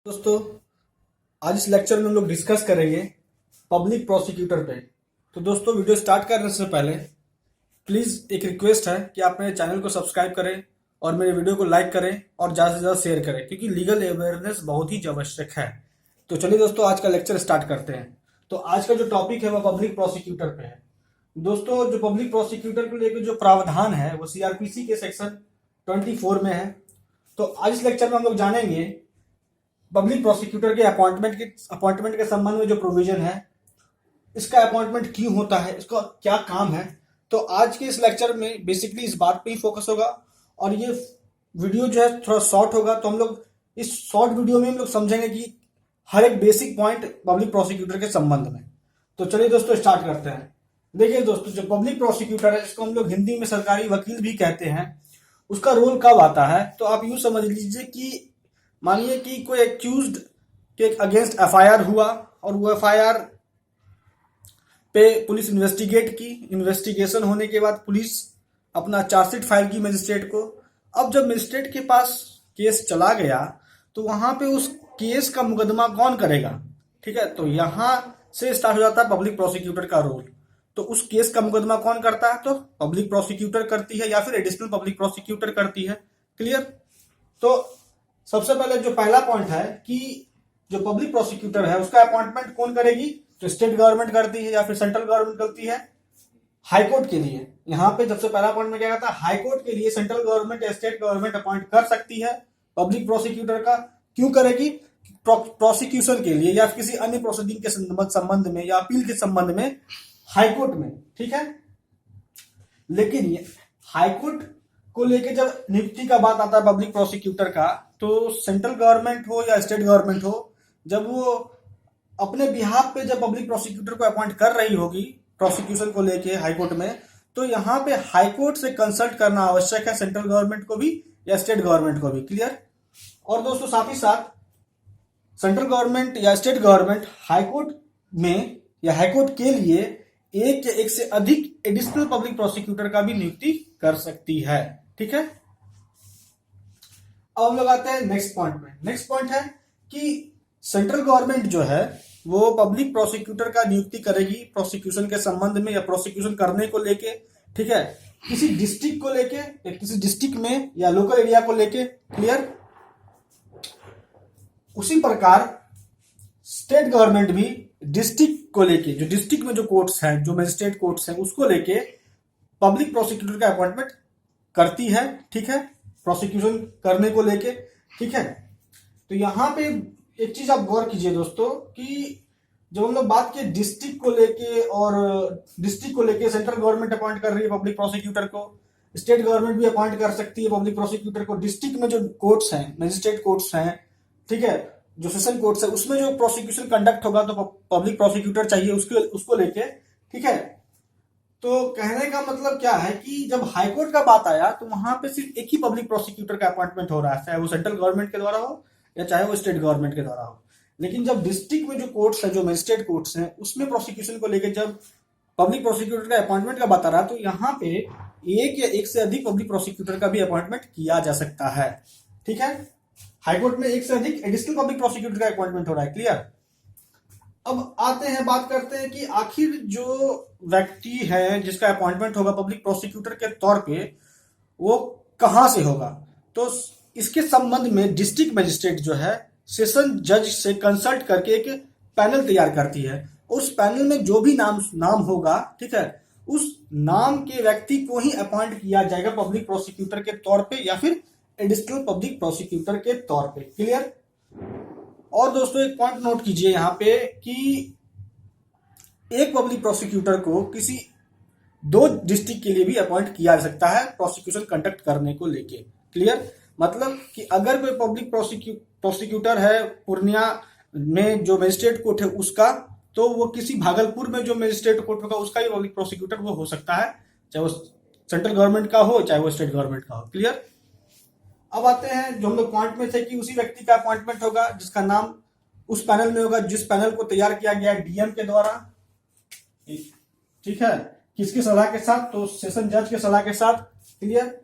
दोस्तों, आज इस लेक्चर में हम लोग डिस्कस करेंगे पब्लिक प्रोसिक्यूटर पे। तो दोस्तों, वीडियो स्टार्ट करने से पहले प्लीज़ एक रिक्वेस्ट है कि आप मेरे चैनल को सब्सक्राइब करें और मेरे वीडियो को लाइक करें और ज़्यादा से ज़्यादा शेयर करें, क्योंकि लीगल अवेयरनेस बहुत ही आवश्यक है। तो चलिए दोस्तों, आज का लेक्चर स्टार्ट करते हैं। तो आज का जो टॉपिक है वह पब्लिक प्रोसिक्यूटर पे है। दोस्तों, जो पब्लिक प्रोसिक्यूटर को लेकर जो प्रावधान है वो सीआरपीसी के सेक्शन 24 में है। तो आज इस लेक्चर में हम लोग जानेंगे पब्लिक प्रोसिक्यूटर के अपॉइंटमेंट के संबंध में जो प्रोविजन है, इसका अपॉइंटमेंट क्यों होता है, इसका क्या काम है। तो आज के इस लेक्चर में बेसिकली इस बात पे ही फोकस होगा और ये वीडियो जो है थोड़ा शॉर्ट होगा। तो हम लोग इस शॉर्ट वीडियो में हम लोग समझेंगे कि हर एक बेसिक पॉइंट पब्लिक प्रोसिक्यूटर के संबंध में। तो चलिए दोस्तों, स्टार्ट करते हैं। देखिए दोस्तों, जो पब्लिक प्रोसिक्यूटर है, जिसको हम लोग हिंदी में सरकारी वकील भी कहते हैं, उसका रोल कब आता है। तो आप यूं समझ लीजिए कि मानिए कि कोई एक्यूज्ड के अगेंस्ट एफआईआर हुआ और वो एफआईआर पे पुलिस इन्वेस्टिगेशन होने के बाद पुलिस अपना चार्जशीट फाइल की मजिस्ट्रेट को। अब जब मजिस्ट्रेट के पास केस चला गया तो वहां पे उस केस का मुकदमा कौन करेगा, ठीक है। तो यहां से स्टार्ट हो जाता है पब्लिक प्रोसिक्यूटर का रोल। तो उस केस का मुकदमा कौन करता है, तो पब्लिक प्रोसिक्यूटर करती है या फिर एडिशनल पब्लिक प्रोसिक्यूटर करती है। क्लियर। तो सबसे पहले जो पहला पॉइंट है कि जो पब्लिक प्रोसिक्यूटर है उसका अपॉइंटमेंट कौन करेगी, तो स्टेट गवर्नमेंट करती है या फिर सेंट्रल गवर्नमेंट करती है। हाईकोर्ट के लिए यहाँ पे सबसे पहला पॉइंट में क्या कहता है, हाईकोर्ट के लिए सेंट्रल गवर्नमेंट या स्टेट गवर्नमेंट अपॉइंट कर सकती है पब्लिक प्रोसिक्यूटर का। क्यों करेगी, प्रोसिक्यूशन के लिए या किसी अन्य प्रोसीडिंग के संबंध में या अपील के संबंध में हाईकोर्ट में, ठीक है। लेकिन ये हाईकोर्ट को लेके जब नियुक्ति का बात आता है पब्लिक प्रोसिक्यूटर का, तो सेंट्रल गवर्नमेंट हो या स्टेट गवर्नमेंट हो, जब वो अपने बिहाफ पे जब पब्लिक प्रोसिक्यूटर को अपॉइंट कर रही होगी प्रोसिक्यूशन को लेके हाईकोर्ट में, तो यहाँ पे हाईकोर्ट से कंसल्ट करना आवश्यक है, सेंट्रल गवर्नमेंट को भी या स्टेट गवर्नमेंट को भी। क्लियर। और दोस्तों, साथ ही साथ सेंट्रल गवर्नमेंट या स्टेट गवर्नमेंट हाईकोर्ट में या हाईकोर्ट के लिए एक या एक से अधिक एडिशनल पब्लिक प्रोसिक्यूटर का भी नियुक्ति कर सकती है, ठीक है। अब हम लोग आते हैं नेक्स्ट पॉइंट में। नेक्स्ट पॉइंट है कि सेंट्रल गवर्नमेंट जो है वो पब्लिक प्रोसिक्यूटर का नियुक्ति करेगी प्रोसिक्यूशन के संबंध में या प्रोसिक्यूशन करने को लेके, ठीक है, किसी डिस्ट्रिक्ट को लेके या किसी डिस्ट्रिक्ट में या लोकल एरिया को लेके। क्लियर। उसी प्रकार स्टेट गवर्नमेंट भी डिस्ट्रिक्ट को लेके, जो डिस्ट्रिक्ट में जो कोर्ट्स हैं, जो मजिस्ट्रेट कोर्ट्स हैं, उसको लेके पब्लिक प्रोसिक्यूटर का अपॉइंटमेंट करती है, ठीक है, प्रोसिक्यूशन करने को लेके, ठीक है। तो यहां पे एक चीज आप गौर कीजिए दोस्तों कि जब हम लोग बात की डिस्ट्रिक्ट को लेके, और डिस्ट्रिक्ट को लेके सेंट्रल गवर्नमेंट अपॉइंट कर रही है पब्लिक प्रोसिक्यूटर को, स्टेट गवर्नमेंट भी अपॉइंट कर सकती है पब्लिक प्रोसिक्यूटर को। डिस्ट्रिक्ट में जो कोर्ट्स हैं, मजिस्ट्रेट कोर्ट्स हैं, ठीक है, जो सेशन कोर्ट्स है, उसमें जो प्रोसिक्यूशन कंडक्ट होगा तो पब्लिक प्रोसिक्यूटर चाहिए उसको लेके, ठीक है। तो कहने का मतलब क्या है कि जब हाईकोर्ट का बात आया तो वहां पे सिर्फ एक ही पब्लिक प्रोसिक्यूटर का अपॉइंटमेंट हो रहा है, चाहे वो सेंट्रल गवर्नमेंट के द्वारा हो या चाहे वो स्टेट गवर्नमेंट के द्वारा हो। लेकिन जब डिस्ट्रिक्ट में जो कोर्ट्स है, जो मजिस्ट्रेट कोर्ट्स हैं, उसमें प्रोसिक्यूशन को लेकर जब पब्लिक प्रोसिक्यूटर का अपॉइंटमेंट का बात आ रहा है, तो यहाँ पे एक या एक से अधिक पब्लिक प्रोसिक्यूटर का भी अपॉइंटमेंट किया जा सकता है, ठीक है। हाईकोर्ट में एक से अधिक एडिशनल पब्लिक प्रोसिक्यूटर का अपॉइंटमेंट हो रहा है। क्लियर। अब आते हैं, बात करते हैं कि आखिर जो व्यक्ति है जिसका अपॉइंटमेंट होगा पब्लिक प्रोसिक्यूटर के तौर पे, वो कहां से होगा। तो इसके संबंध में डिस्ट्रिक्ट मजिस्ट्रेट जो है सेशन जज से कंसल्ट करके एक पैनल तैयार करती है। उस पैनल में जो भी नाम होगा, ठीक है, उस नाम के व्यक्ति को ही अपॉइंट किया जाएगा पब्लिक प्रोसिक्यूटर के तौर पे या फिर एडिशनल पब्लिक प्रोसिक्यूटर के तौर पे। क्लियर। और दोस्तों, एक पॉइंट नोट कीजिए यहां पे कि एक पब्लिक प्रोसिक्यूटर को किसी दो डिस्ट्रिक्ट के लिए भी अपॉइंट किया जा सकता है प्रोसिक्यूशन कंडक्ट करने को लेके। क्लियर। मतलब कि अगर कोई पब्लिक प्रोसिक्यूटर है पूर्णिया में जो मजिस्ट्रेट कोर्ट है उसका, तो वो किसी भागलपुर में जो मजिस्ट्रेट कोर्ट होगा उसका भी पब्लिक प्रोसिक्यूटर वो हो सकता है, चाहे वो सेंट्रल गवर्नमेंट का हो चाहे वो स्टेट गवर्नमेंट का हो। क्लियर। अब आते हैं जो हम लोग पॉइंट में थे कि उसी व्यक्ति का अपॉइंटमेंट होगा जिसका नाम उस पैनल में होगा, जिस पैनल को तैयार किया गया डीएम के द्वारा, ठीक है, किसकी सलाह के साथ, तो सेशन जज के सलाह के साथ। क्लियर।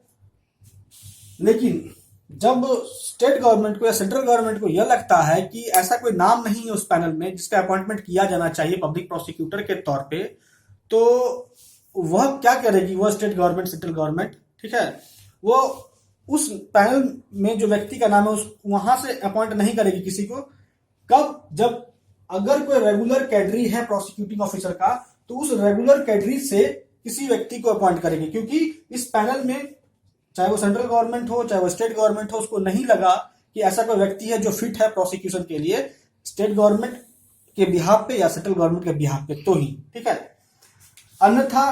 लेकिन जब स्टेट गवर्नमेंट को या सेंट्रल गवर्नमेंट को यह लगता है कि ऐसा कोई नाम नहीं है उस पैनल में जिसका अपॉइंटमेंट किया जाना चाहिए पब्लिक प्रोसिक्यूटर के तौर पे, तो वह क्या करेगी, वह स्टेट गवर्नमेंट, सेंट्रल गवर्नमेंट, ठीक है, वो उस पैनल में जो व्यक्ति का नाम है उस वहां से अपॉइंट नहीं करेगी किसी को। कब? जब अगर कोई रेगुलर कैडरी है प्रोसिक्यूटिंग ऑफिसर का, तो उस रेगुलर कैडरी से किसी व्यक्ति को अपॉइंट करेंगे, क्योंकि इस पैनल में चाहे वो सेंट्रल गवर्नमेंट हो चाहे वो स्टेट गवर्नमेंट हो, उसको नहीं लगा कि ऐसा कोई व्यक्ति है जो फिट है प्रोसिक्यूशन के लिए स्टेट गवर्नमेंट के बिहाफ पे या सेंट्रल गवर्नमेंट के बिहाफ पे, तो ही, ठीक है। अन्यथा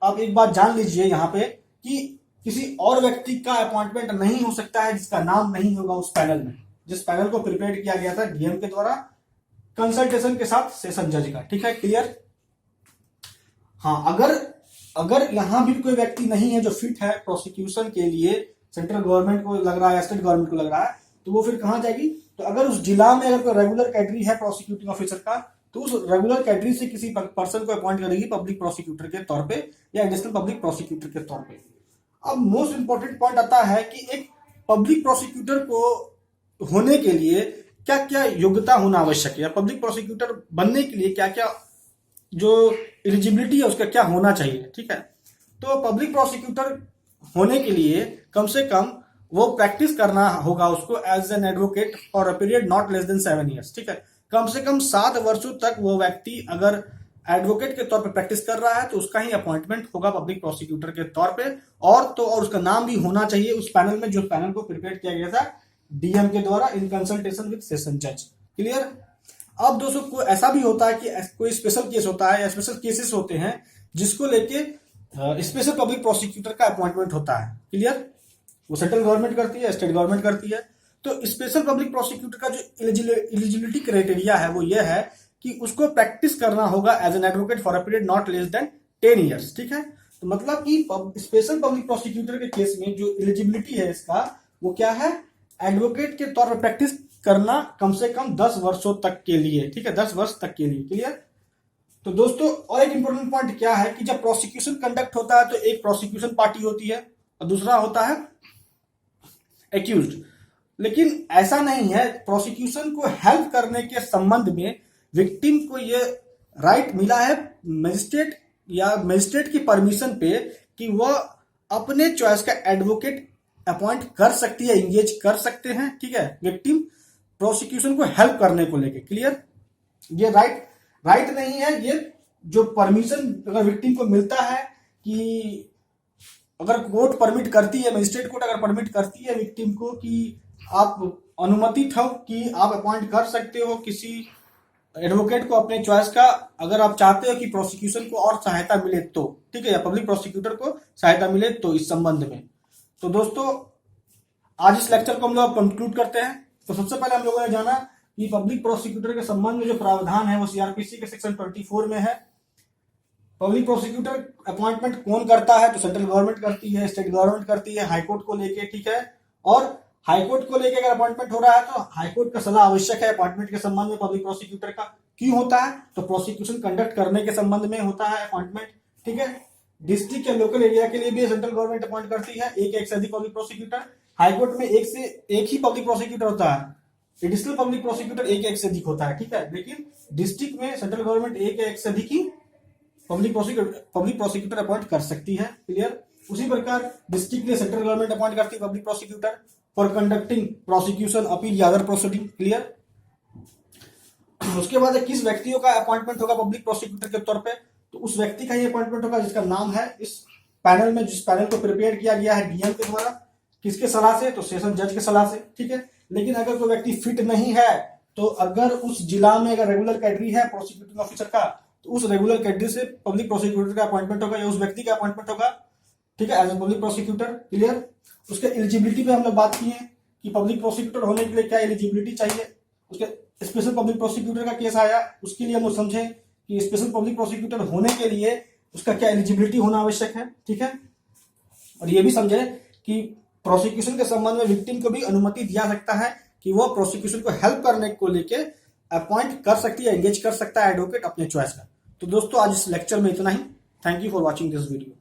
आप एक बात जान लीजिए यहाँ पे कि किसी और व्यक्ति का अपॉइंटमेंट नहीं हो सकता है जिसका नाम नहीं होगा उस पैनल में, जिस पैनल को प्रिपेयर किया गया था डीएम के द्वारा कंसल्टेशन के साथ सेशन जज का, ठीक है, क्लियर। हाँ, अगर यहां भी कोई व्यक्ति नहीं है जो फिट है प्रोसिक्यूशन के लिए, सेंट्रल गवर्नमेंट को लग रहा है या स्टेट गवर्नमेंट को लग रहा है, तो वो फिर कहां जाएगी? तो अगर उस जिला में अगर कोई रेगुलर कैडरी है प्रोसिक्यूटिंग ऑफिसर का, तो उस रेगुलर कैडरी से किसी पर्सन को अपॉइंट करेगी पब्लिक प्रोसिक्यूटर के तौर पे या एडिशनल पब्लिक प्रोसिक्यूटर के तौर पे। अब मोस्ट इंपॉर्टेंट पॉइंट आता है कि एक पब्लिक प्रोसिक्यूटर को होने के लिए क्या क्या योग्यता होना आवश्यक है, या पब्लिक प्रोसिक्यूटर बनने के लिए क्या क्या जो एलिजिबिलिटी है उसका क्या होना चाहिए, ठीक है। तो पब्लिक प्रोसिक्यूटर होने के लिए कम से कम वो प्रैक्टिस करना होगा उसको as an advocate for a period not less than 7 years, ठीक है। कम से कम 7 वर्षों तक वो व्यक्ति अगर एडवोकेट के तौर पे प्रैक्टिस कर रहा है तो उसका ही अपॉइंटमेंट होगा पब्लिक प्रोसिक्यूटर के तौर पे, और उसका नाम भी होना चाहिए उस पैनल में जो पैनल को प्रिपेयर किया गया था डीएम के द्वारा इन कंसल्टेशन विद सेशन जज, क्लियर। अब दोस्तों को ऐसा भी होता है कि कोई स्पेशल केस होता है या स्पेशल केसेस होते हैं जिसको लेके स्पेशल पब्लिक प्रोसिक्यूटर का अपॉइंटमेंट होता है, क्लियर। वो सेंट्रल गवर्नमेंट करती है, स्टेट गवर्नमेंट करती है। तो स्पेशल पब्लिक प्रोसिक्यूटर का जो एलिजिबिलिटी क्राइटेरिया है वो ये है कि उसको प्रैक्टिस करना होगा as an advocate for a period not less than 10 years, ठीक है। तो मतलब कि स्पेशल पब्लिक प्रोसिक्यूटर के केस में जो एलिजिबिलिटी है इसका वो क्या है, एडवोकेट के तौर पर प्रैक्टिस करना कम से कम 10 वर्षों तक के लिए, ठीक है, 10 वर्ष तक के लिए, क्लियर। तो दोस्तों और एक इंपॉर्टेंट पॉइंट क्या है कि जब प्रोसिक्यूशन कंडक्ट होता है तो एक प्रोसिक्यूशन पार्टी होती है और दूसरा होता है एक्यूज्ड। लेकिन ऐसा नहीं है, प्रोसिक्यूशन को हेल्प करने के संबंध में विक्टिम को ये राइट मिला है मजिस्ट्रेट या मजिस्ट्रेट की परमिशन पे कि वह अपने चॉइस का एडवोकेट अपॉइंट कर सकती है, इंगेज कर सकते हैं, ठीक है, विक्टिम प्रोसिक्यूशन को हेल्प करने को लेके, क्लियर। ये राइट नहीं है, ये जो परमिशन अगर विक्टिम को मिलता है कि अगर कोर्ट परमिट करती है, मजिस्ट्रेट कोर्ट अगर परमिट करती है विक्टिम को कि आप अनुमतित हो कि आप अपॉइंट कर सकते हो किसी एडवोकेट को अपने चॉइस का, अगर आप चाहते हो कि प्रोसिक्यूशन को और सहायता मिले तो, ठीक है, या पब्लिक प्रोसिक्यूटर को सहायता मिले तो इस संबंध में। तो दोस्तों आज इस लेक्चर को हम लोग कंक्लूड करते हैं। तो सबसे पहले हम लोगों ने जाना कि पब्लिक प्रोसिक्यूटर के संबंध में जो प्रावधान है वो सीआरपीसी के सेक्शन 24 में है। पब्लिक प्रोसिक्यूटर अपॉइंटमेंट कौन करता है, तो सेंट्रल गवर्नमेंट करती है, स्टेट गवर्नमेंट करती है, हाईकोर्ट को लेके, ठीक है। और हाईकोर्ट को लेके अगर अपॉइंटमेंट हो रहा है तो हाईकोर्ट का सलाह आवश्यक है अपॉइंटमेंट के संबंध में पब्लिक प्रोसिक्यूटर का। क्यों होता है, तो प्रोसिक्यूशन कंडक्ट करने के संबंध में होता है अपॉइंटमेंट, ठीक है। डिस्ट्रिक्ट या लोकल एरिया के लिए भी सेंट्रल गवर्नमेंट अपॉइंट करती है एक से अधिक पब्लिक प्रोसिक्यूटर। हाईकोर्ट में एक ही पब्लिक प्रोसिक्यूटर होता है, एडिशनल पब्लिक प्रोसिक्यूटर एक से अधिक होता है, ठीक है। लेकिन डिस्ट्रिक्ट में सेंट्रल गवर्नमेंट एक से अधिक ही पब्लिक प्रोसिक्यूटर अपॉइंट कर सकती है, क्लियर। उसी प्रकार डिस्ट्रिक्ट में सेंट्रल गवर्नमेंट अपॉइंट करती है public prosecutor for conducting prosecution, appeal या अदर प्रोसीडिंग, क्लियर। उसके बाद किस व्यक्तियों का अपॉइंटमेंट होगा पब्लिक प्रोसिक्यूटर के तौर पे, तो उस व्यक्ति का ही अपॉइंटमेंट होगा जिसका नाम है इस पैनल में, जिस पैनल को प्रिपेयर किया गया है डीएम के द्वारा। किसके सलाह से, तो सेशन जज के सलाह से, ठीक है। लेकिन अगर कोई व्यक्ति फिट नहीं है, तो अगर उस जिला में अगर रेगुलर कैडरी है प्रोसिक्यूटिंग ऑफिसर का, तो उस रेगुलर कैडरी से पब्लिक प्रोसिक्यूटर का अपॉइंटमेंट होगा या उस व्यक्ति का अपॉइंटमेंट होगा, ठीक है, as a public prosecutor, clear. उसके एलिजिबिलिटी पे हम लोग बात की है कि पब्लिक प्रोसिक्यूटर होने के लिए क्या एलिजिबिलिटी चाहिए। उसके स्पेशल पब्लिक प्रोसिक्यूटर का केस आया, उसके लिए हम लोग समझे कि स्पेशल पब्लिक प्रोसिक्यूटर होने के लिए उसका क्या एलिजिबिलिटी होना आवश्यक है, ठीक है। और ये भी समझे कि प्रोसिक्यूशन के संबंध में विक्टिम को भी अनुमति दिया सकता है कि वो प्रोसिक्यूशन को हेल्प करने को लेके अपॉइंट कर सकती है, एंगेज कर सकता है एडवोकेट अपने चॉइस का। तो दोस्तों आज इस लेक्चर में इतना ही। Thank you for watching this video.